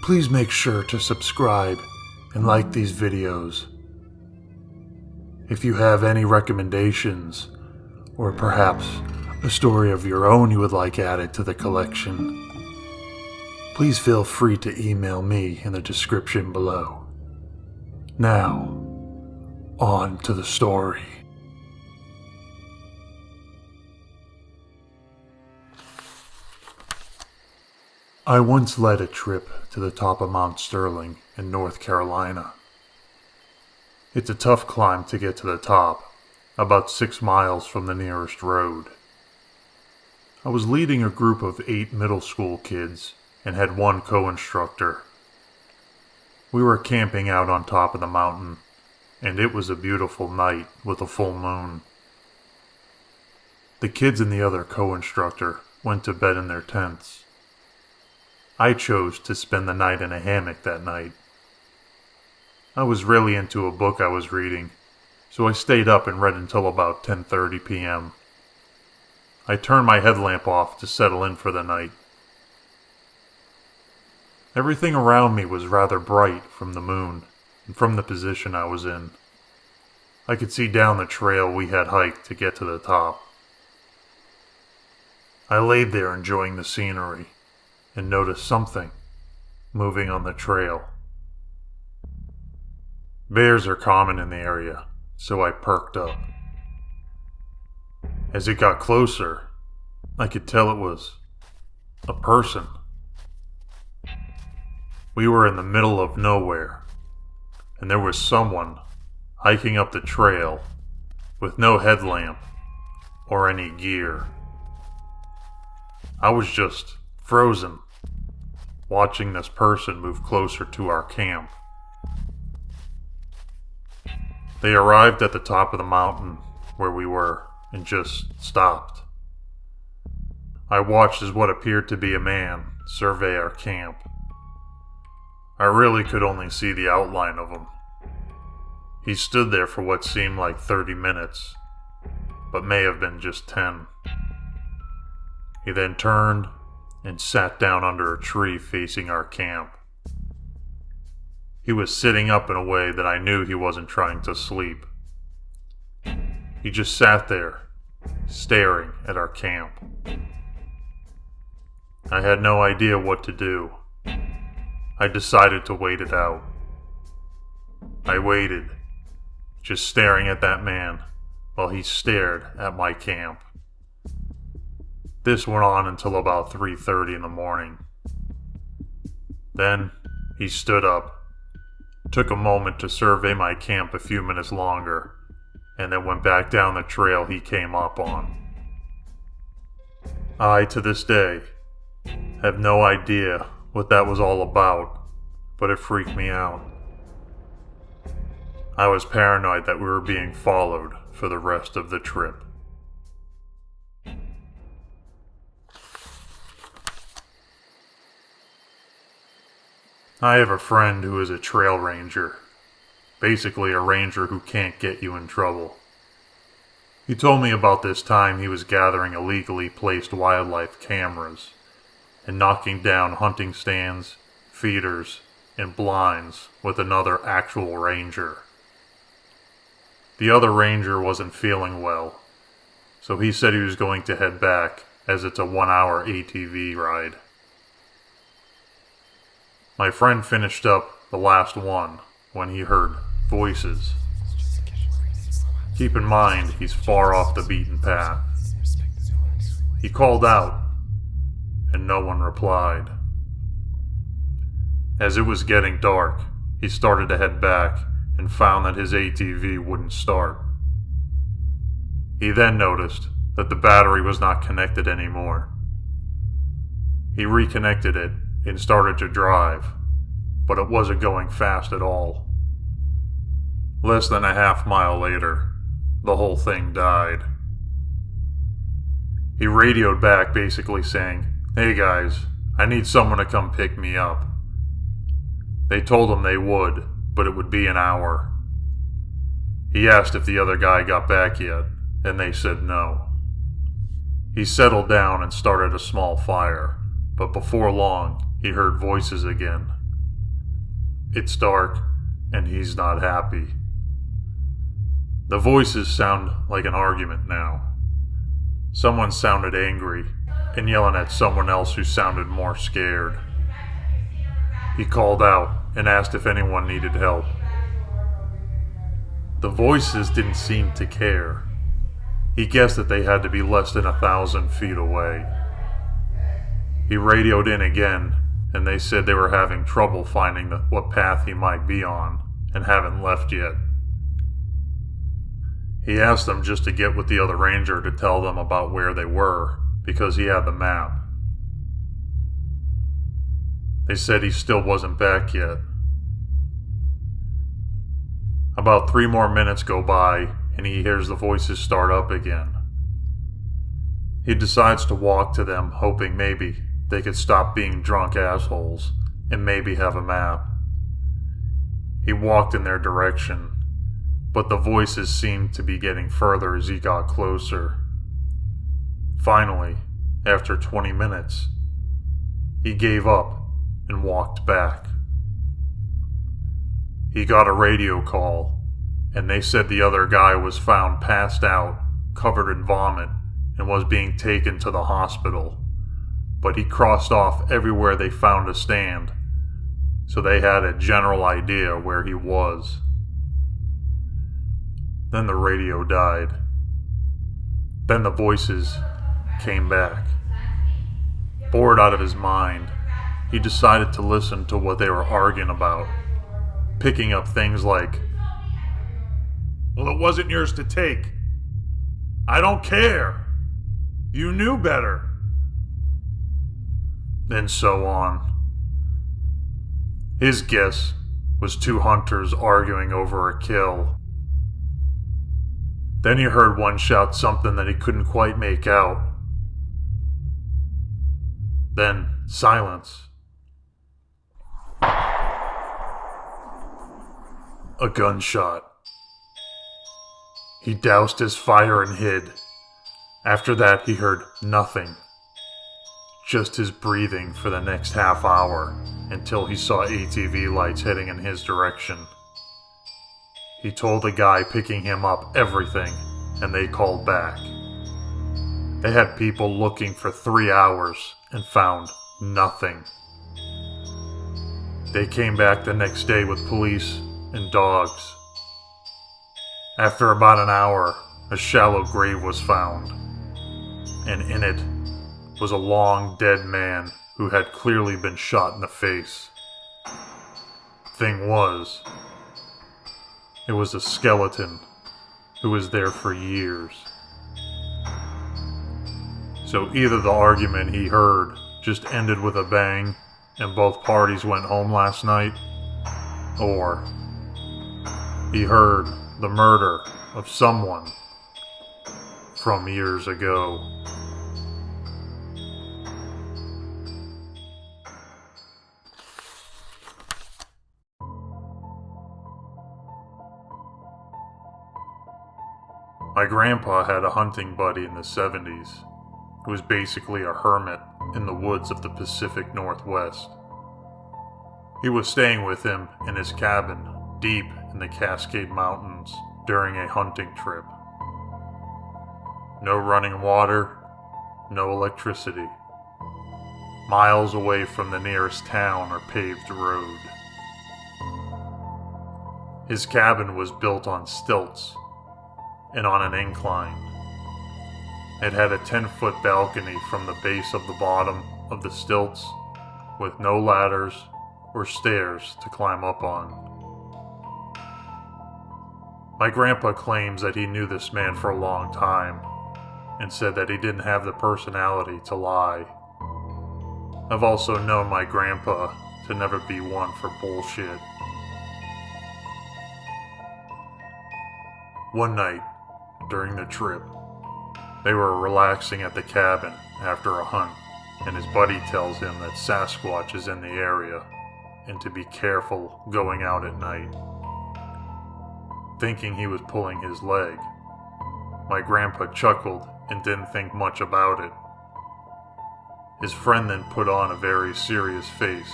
Please make sure to subscribe and like these videos. If you have any recommendations, or perhaps a story of your own you would like added to the collection, please feel free to email me in the description below. Now, on to the story. I once led a trip to the top of Mount Sterling in North Carolina. It's a tough climb to get to the top, about 6 miles from the nearest road. I was leading a group of 8 middle school kids and had one co-instructor. We were camping out on top of the mountain, and it was a beautiful night with a full moon. The kids and the other co-instructor went to bed in their tents. I chose to spend the night in a hammock that night. I was really into a book I was reading, so I stayed up and read until about 10:30 p.m. I turned my headlamp off to settle in for the night. Everything around me was rather bright from the moon and from the position I was in. I could see down the trail we had hiked to get to the top. I laid there enjoying the scenery and noticed something moving on the trail. Bears are common in the area, so I perked up. As it got closer, I could tell it was a person. We were in the middle of nowhere, and there was someone hiking up the trail with no headlamp or any gear. I was just frozen, watching this person move closer to our camp. They arrived at the top of the mountain where we were and just stopped. I watched as what appeared to be a man survey our camp. I really could only see the outline of him. He stood there for what seemed like 30 minutes, but may have been just 10. He then turned and sat down under a tree facing our camp. He was sitting up in a way that I knew he wasn't trying to sleep. He just sat there, staring at our camp. I had no idea what to do. I decided to wait it out. I waited, just staring at that man while he stared at my camp. This went on until about 3:30 in the morning. Then he stood up, took a moment to survey my camp a few minutes longer, and then went back down the trail he came up on. I, to this day, have no idea what that was all about, but it freaked me out. I was paranoid that we were being followed for the rest of the trip. I have a friend who is a trail ranger, basically a ranger who can't get you in trouble. He told me about this time he was gathering illegally placed wildlife cameras and knocking down hunting stands, feeders, and blinds with another actual ranger. The other ranger wasn't feeling well, so he said he was going to head back as it's a 1-hour ATV ride. My friend finished up the last one when he heard voices. Keep in mind, he's far off the beaten path. He called out, and no one replied. As it was getting dark, he started to head back and found that his ATV wouldn't start. He then noticed that the battery was not connected anymore. He reconnected it and started to drive, but it wasn't going fast at all. Less than a half-mile later, the whole thing died. He radioed back basically saying, "Hey guys, I need someone to come pick me up." They told him they would, but it would be an hour. He asked if the other guy got back yet, and they said no. He settled down and started a small fire, but before long, he heard voices again, It's dark, and he's not happy. The voices sound like an argument now. Someone sounded angry and yelling at someone else who sounded more scared. He called out and asked if anyone needed help. The voices didn't seem to care. He guessed that they had to be less than 1,000 feet away. He radioed in again, and they said they were having trouble finding what path he might be on, and haven't left yet. He asked them just to get with the other ranger to tell them about where they were, because he had the map. They said he still wasn't back yet. About 3 more minutes go by, and he hears the voices start up again. He decides to walk to them, hoping maybe they could stop being drunk assholes and maybe have a map. He walked in their direction, but the voices seemed to be getting further as he got closer. Finally, after 20 minutes, he gave up and walked back. He got a radio call, and they said the other guy was found passed out, covered in vomit, and was being taken to the hospital. But he crossed off everywhere they found a stand, so they had a general idea where he was. Then the radio died. Then the voices came back. Bored out of his mind, he decided to listen to what they were arguing about, picking up things like, "Well, it wasn't yours to take. I don't care. You knew better." And so on. His guess was 2 hunters arguing over a kill. Then he heard one shout something that he couldn't quite make out. Then silence. A gunshot. He doused his fire and hid. After that, he heard nothing. Just his breathing for the next half hour until he saw ATV lights heading in his direction. He told the guy picking him up everything, and they called back. They had people looking for 3 hours and found nothing. They came back the next day with police and dogs. After about an hour, a shallow grave was found, and in it was a long dead man who had clearly been shot in the face. Thing was, it was a skeleton who was there for years. So either the argument he heard just ended with a bang and both parties went home last night, or he heard the murder of someone from years ago. My grandpa had a hunting buddy in the 70s who was basically a hermit in the woods of the Pacific Northwest. He was staying with him in his cabin deep in the Cascade Mountains during a hunting trip. No running water, no electricity. Miles away from the nearest town or paved road. His cabin was built on stilts and on an incline. It had a 10-foot balcony from the base of the bottom of the stilts with no ladders or stairs to climb up on. My grandpa claims that he knew this man for a long time and said that he didn't have the personality to lie. I've also known my grandpa to never be one for bullshit. One night, during the trip, they were relaxing at the cabin after a hunt, and his buddy tells him that Sasquatch is in the area and to be careful going out at night. Thinking he was pulling his leg, my grandpa chuckled and didn't think much about it. His friend then put on a very serious face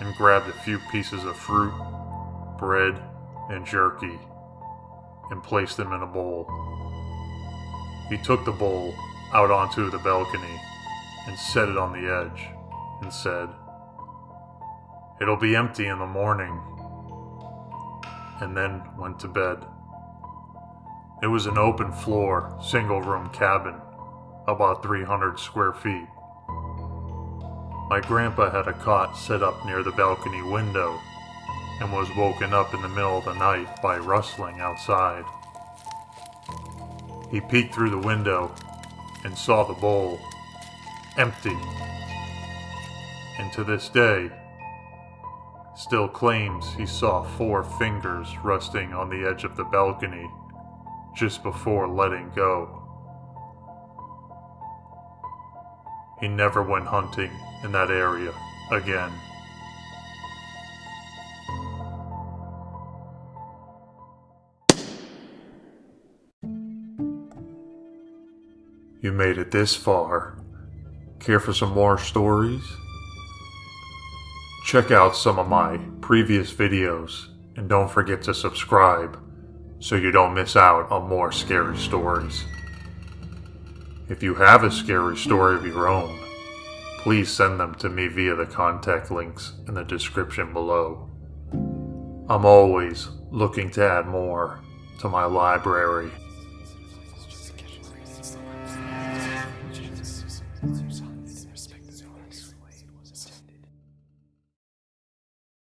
and grabbed a few pieces of fruit, bread, and jerky and placed them in a bowl. He took the bowl out onto the balcony and set it on the edge and said, "It'll be empty in the morning," and then went to bed. It was an open floor, single-room cabin, about 300 square feet. My grandpa had a cot set up near the balcony window and was woken up in the middle of the night by rustling outside. He peeked through the window and saw the bowl empty, and to this day still claims he saw 4 fingers resting on the edge of the balcony just before letting go. He never went hunting in that area again. You made it this far. Care for some more stories? Check out some of my previous videos and don't forget to subscribe so you don't miss out on more scary stories. If you have a scary story of your own, please send them to me via the contact links in the description below. I'm always looking to add more to my library.